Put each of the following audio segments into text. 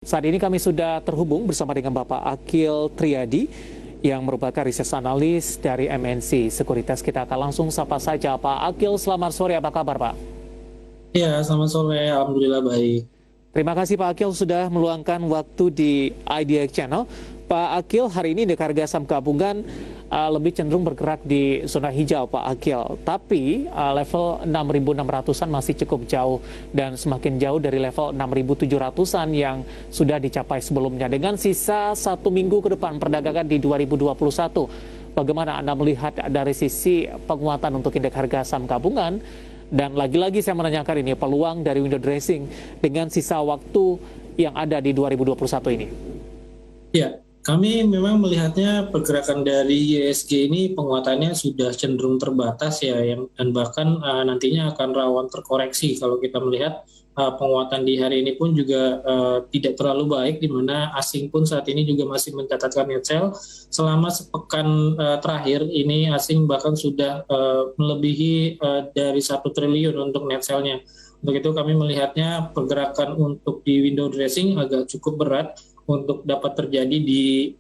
Saat ini kami sudah terhubung bersama dengan Bapak Akil Triadi yang merupakan research analis dari MNC Sekuritas. Kita akan langsung sapa saja Pak Akil. Selamat sore, apa kabar Pak? Ya, selamat sore. Alhamdulillah baik. Terima kasih Pak Akil sudah meluangkan waktu di IDX Channel. Pak Akil, hari ini indeks harga saham gabungan lebih cenderung bergerak di zona hijau Pak Akil. Tapi level 6.600-an masih cukup jauh dan semakin jauh dari level 6.700-an yang sudah dicapai sebelumnya. Dengan sisa 1 minggu ke depan perdagangan di 2021, bagaimana Anda melihat dari sisi penguatan untuk indeks harga saham gabungan? Dan lagi-lagi saya menanyakan ini peluang dari window dressing dengan sisa waktu yang ada di 2021 ini. Ya, kami memang melihatnya pergerakan dari IHSG ini penguatannya sudah cenderung terbatas ya, dan bahkan nantinya akan rawan terkoreksi. Kalau kita melihat penguatan di hari ini pun juga tidak terlalu baik, di mana asing pun saat ini juga masih mencatatkan net sell. Selama sepekan terakhir ini asing bahkan sudah melebihi dari 1 triliun untuk net sell-nya. Untuk itu kami melihatnya pergerakan untuk di window dressing agak cukup berat untuk dapat terjadi di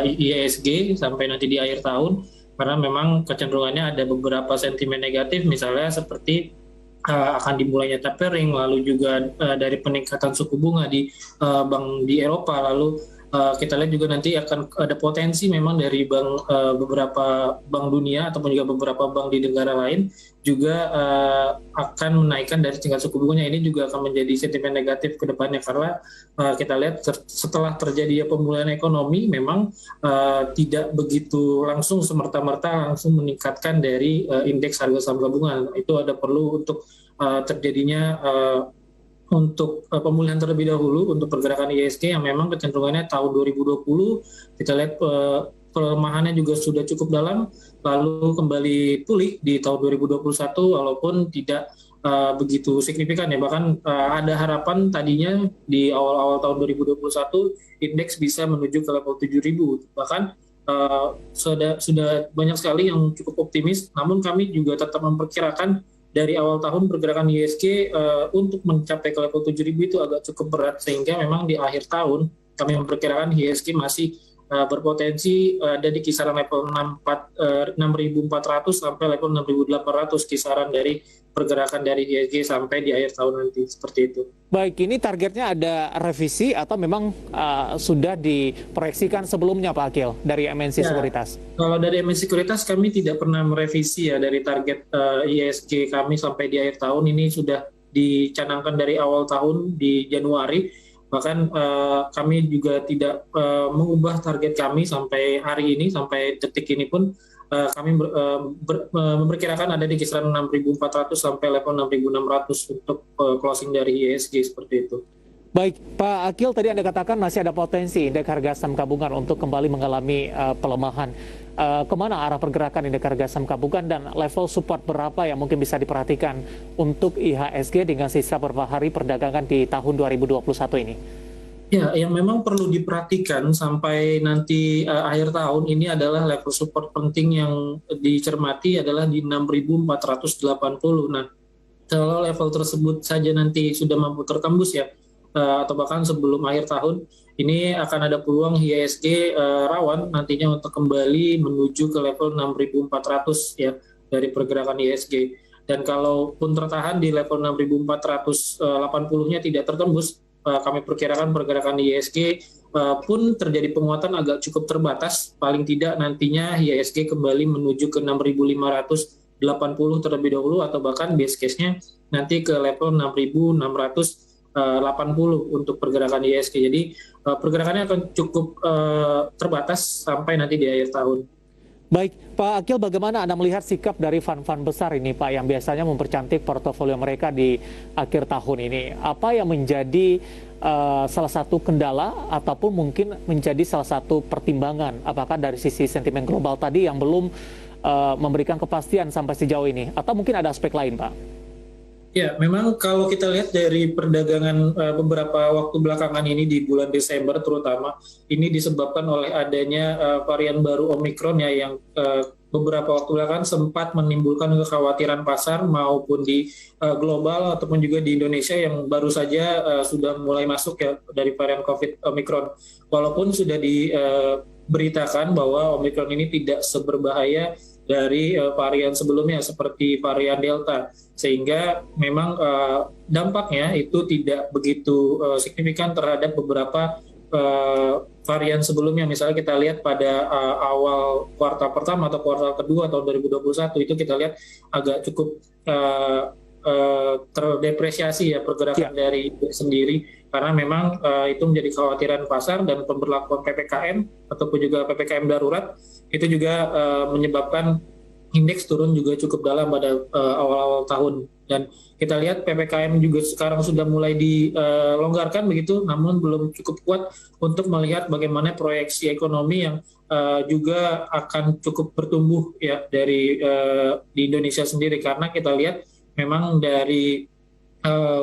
IHSG sampai nanti di akhir tahun, karena memang kecenderungannya ada beberapa sentimen negatif, misalnya seperti akan dimulainya tapering, lalu juga dari peningkatan suku bunga di bank di Eropa, lalu kita lihat juga nanti akan ada potensi memang dari beberapa bank dunia ataupun juga beberapa bank di negara lain juga akan menaikkan dari tingkat suku bunganya. Ini juga akan menjadi sentimen negatif ke depannya, karena kita lihat setelah terjadi pemulihan ekonomi memang tidak begitu langsung semerta-merta langsung meningkatkan dari indeks harga saham gabungan. Itu ada perlu untuk terjadinya untuk pemulihan terlebih dahulu untuk pergerakan IHSG yang memang kecenderungannya tahun 2020 kita lihat pelemahannya juga sudah cukup dalam, lalu kembali pulih di tahun 2021 walaupun tidak begitu signifikan ya. Bahkan ada harapan tadinya di awal-awal tahun 2021 indeks bisa menuju ke level 7.000, bahkan sudah banyak sekali yang cukup optimis, namun kami juga tetap memperkirakan dari awal tahun pergerakan IHSG untuk mencapai ke level 7.000 itu agak cukup berat, sehingga memang di akhir tahun kami memperkirakan IHSG masih berpotensi ada di kisaran level 6.400 sampai level 6.800, kisaran dari pergerakan dari IHSG sampai di akhir tahun nanti, seperti itu. Baik, ini targetnya ada revisi atau memang sudah diproyeksikan sebelumnya Pak Akil dari MNC Sekuritas? Kalau dari MNC Sekuritas kami tidak pernah merevisi ya dari target IHSG kami sampai di akhir tahun. Ini sudah dicanangkan dari awal tahun di Januari. Bahkan kami juga tidak mengubah target kami sampai hari ini, sampai detik ini pun kami memperkirakan ada di kisaran 6.400 sampai level 6.600 untuk closing dari IHSG, seperti itu. Baik, Pak Akil, tadi Anda katakan masih ada potensi indeks harga saham gabungan untuk kembali mengalami pelemahan. Kemana arah pergerakan indeks harga saham gabungan dan level support berapa yang mungkin bisa diperhatikan untuk IHSG dengan sisa beberapa hari perdagangan di tahun 2021 ini? Ya, yang memang perlu diperhatikan sampai nanti akhir tahun ini adalah level support penting yang dicermati adalah di 6.480. Nah, kalau level tersebut saja nanti sudah mampu tertembus ya, atau bahkan sebelum akhir tahun, ini akan ada peluang IHSG rawan nantinya untuk kembali menuju ke level 6.400 ya dari pergerakan IHSG. Dan kalaupun tertahan di level 6.480-nya tidak tertembus, kami perkirakan pergerakan IHSG pun terjadi penguatan agak cukup terbatas, paling tidak nantinya IHSG kembali menuju ke 6.580 terlebih dahulu, atau bahkan base case-nya nanti ke level 6.680 untuk pergerakan IHSG. Jadi pergerakannya akan cukup terbatas sampai nanti di akhir tahun. Baik, Pak Akil, bagaimana Anda melihat sikap dari fund-fund besar ini, Pak, yang biasanya mempercantik portofolio mereka di akhir tahun ini? Apa yang menjadi salah satu kendala ataupun mungkin menjadi salah satu pertimbangan? Apakah dari sisi sentimen global tadi yang belum memberikan kepastian sampai sejauh ini? Atau mungkin ada aspek lain, Pak? Ya, memang kalau kita lihat dari perdagangan beberapa waktu belakangan ini di bulan Desember terutama, ini disebabkan oleh adanya varian baru Omicron ya, yang beberapa waktu belakangan sempat menimbulkan kekhawatiran pasar maupun di global ataupun juga di Indonesia yang baru saja sudah mulai masuk ya dari varian COVID Omicron. Walaupun sudah diberitakan bahwa Omicron ini tidak seberbahaya dari varian sebelumnya seperti varian Delta, sehingga memang dampaknya itu tidak begitu signifikan terhadap beberapa varian sebelumnya. Misalnya kita lihat pada awal kuartal pertama atau kuartal kedua tahun 2021 itu kita lihat agak cukup terdepresiasi ya pergerakan dari sendiri, karena memang itu menjadi kekhawatiran pasar, dan pemberlakuan PPKM ataupun juga PPKM darurat itu juga menyebabkan indeks turun juga cukup dalam pada awal-awal tahun. Dan kita lihat PPKM juga sekarang sudah mulai dilonggarkan begitu, namun belum cukup kuat untuk melihat bagaimana proyeksi ekonomi yang juga akan cukup bertumbuh ya dari di Indonesia sendiri, karena kita lihat memang dari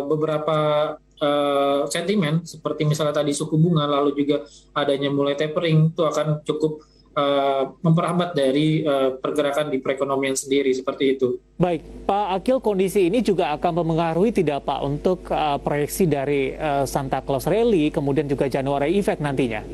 beberapa sentimen seperti misalnya tadi suku bunga, lalu juga adanya mulai tapering, itu akan cukup memperhambat dari pergerakan di perekonomian sendiri, seperti itu. Baik, Pak Akil, kondisi ini juga akan mempengaruhi tidak Pak untuk proyeksi dari Santa Claus Rally, kemudian juga January Effect nantinya?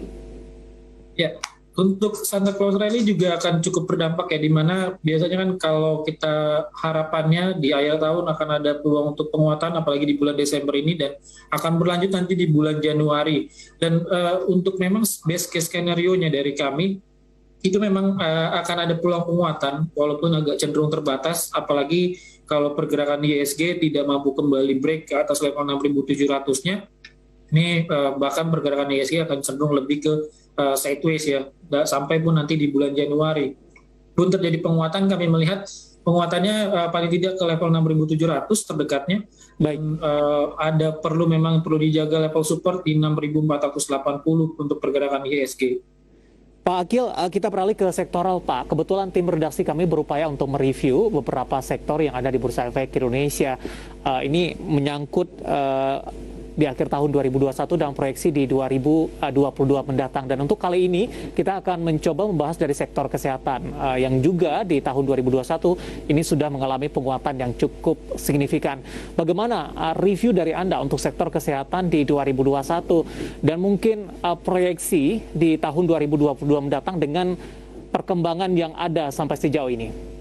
Ya, untuk Santa Claus Rally juga akan cukup berdampak ya, di mana biasanya kan kalau kita harapannya di akhir tahun akan ada peluang untuk penguatan, apalagi di bulan Desember ini, dan akan berlanjut nanti di bulan Januari. Dan untuk memang best case skenario-nya dari kami, itu memang akan ada peluang penguatan walaupun agak cenderung terbatas, apalagi kalau pergerakan IHSG tidak mampu kembali break ke atas level 6.700-nya. Ini bahkan pergerakan IHSG akan cenderung lebih ke sideways ya, sampai pun nanti di bulan Januari. Pun terjadi penguatan, kami melihat penguatannya paling tidak ke level 6.700 terdekatnya. Baik, ada memang perlu dijaga level support di 6.480 untuk pergerakan IHSG. Pak Akil, kita beralih ke sektoral Pak. Kebetulan tim redaksi kami berupaya untuk mereview beberapa sektor yang ada di Bursa Efek Indonesia. Ini menyangkut di akhir tahun 2021 dan proyeksi di 2022 mendatang. Dan untuk kali ini kita akan mencoba membahas dari sektor kesehatan yang juga di tahun 2021 ini sudah mengalami penguatan yang cukup signifikan. Bagaimana review dari Anda untuk sektor kesehatan di 2021 dan mungkin proyeksi di tahun 2022 mendatang dengan perkembangan yang ada sampai sejauh ini?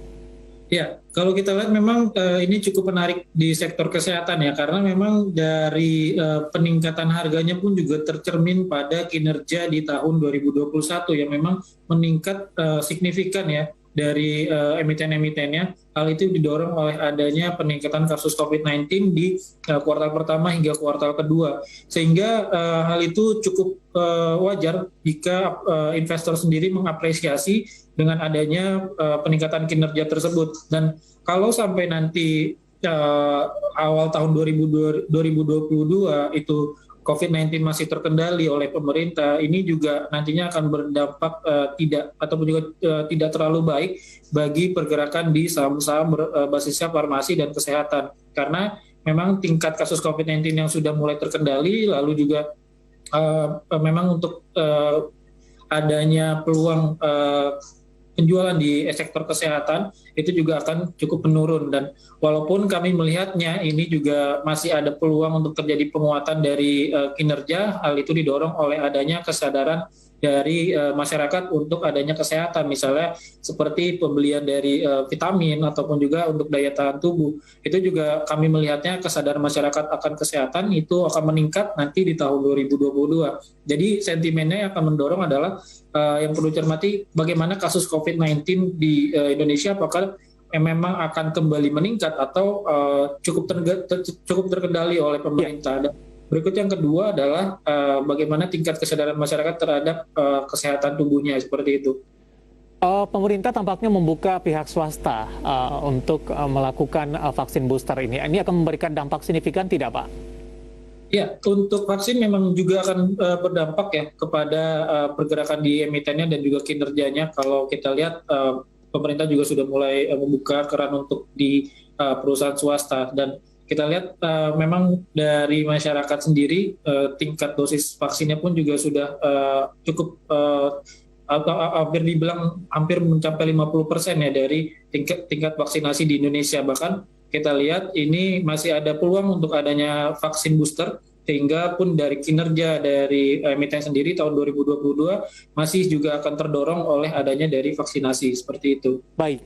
Ya, kalau kita lihat memang ini cukup menarik di sektor kesehatan ya, karena memang dari peningkatan harganya pun juga tercermin pada kinerja di tahun 2021 yang memang meningkat signifikan ya dari emiten-emitennya. Hal itu didorong oleh adanya peningkatan kasus COVID-19 di kuartal pertama hingga kuartal kedua, sehingga hal itu cukup wajar jika investor sendiri mengapresiasi dengan adanya peningkatan kinerja tersebut. Dan kalau sampai nanti awal tahun 2022 itu COVID-19 masih terkendali oleh pemerintah, ini juga nantinya akan berdampak tidak ataupun juga tidak terlalu baik bagi pergerakan di saham-saham basisnya farmasi dan kesehatan, karena memang tingkat kasus COVID-19 yang sudah mulai terkendali, lalu juga memang untuk adanya peluang penjualan di sektor kesehatan itu juga akan cukup menurun. Dan walaupun kami melihatnya ini juga masih ada peluang untuk terjadi penguatan dari kinerja, hal itu didorong oleh adanya kesadaran dari masyarakat untuk adanya kesehatan, misalnya seperti pembelian dari vitamin ataupun juga untuk daya tahan tubuh. Itu juga kami melihatnya kesadaran masyarakat akan kesehatan itu akan meningkat nanti di tahun 2022. Jadi sentimennya yang akan mendorong adalah yang perlu cermati bagaimana kasus COVID-19 di Indonesia, apakah memang akan kembali meningkat atau cukup terkendali oleh pemerintah. Dan berikut yang kedua adalah bagaimana tingkat kesadaran masyarakat terhadap kesehatan tubuhnya, seperti itu. Pemerintah tampaknya membuka pihak swasta untuk melakukan vaksin booster ini. Ini akan memberikan dampak signifikan tidak, Pak? Ya, untuk vaksin memang juga akan berdampak ya kepada pergerakan di emitennya dan juga kinerjanya. Kalau kita lihat pemerintah juga sudah mulai membuka keran untuk di perusahaan swasta, dan kita lihat memang dari masyarakat sendiri tingkat dosis vaksinnya pun juga sudah cukup hampir dibilang hampir mencapai 50% ya dari tingkat vaksinasi di Indonesia. Bahkan kita lihat ini masih ada peluang untuk adanya vaksin booster, sehingga pun dari kinerja dari emiten sendiri tahun 2022 masih juga akan terdorong oleh adanya dari vaksinasi seperti itu. Baik.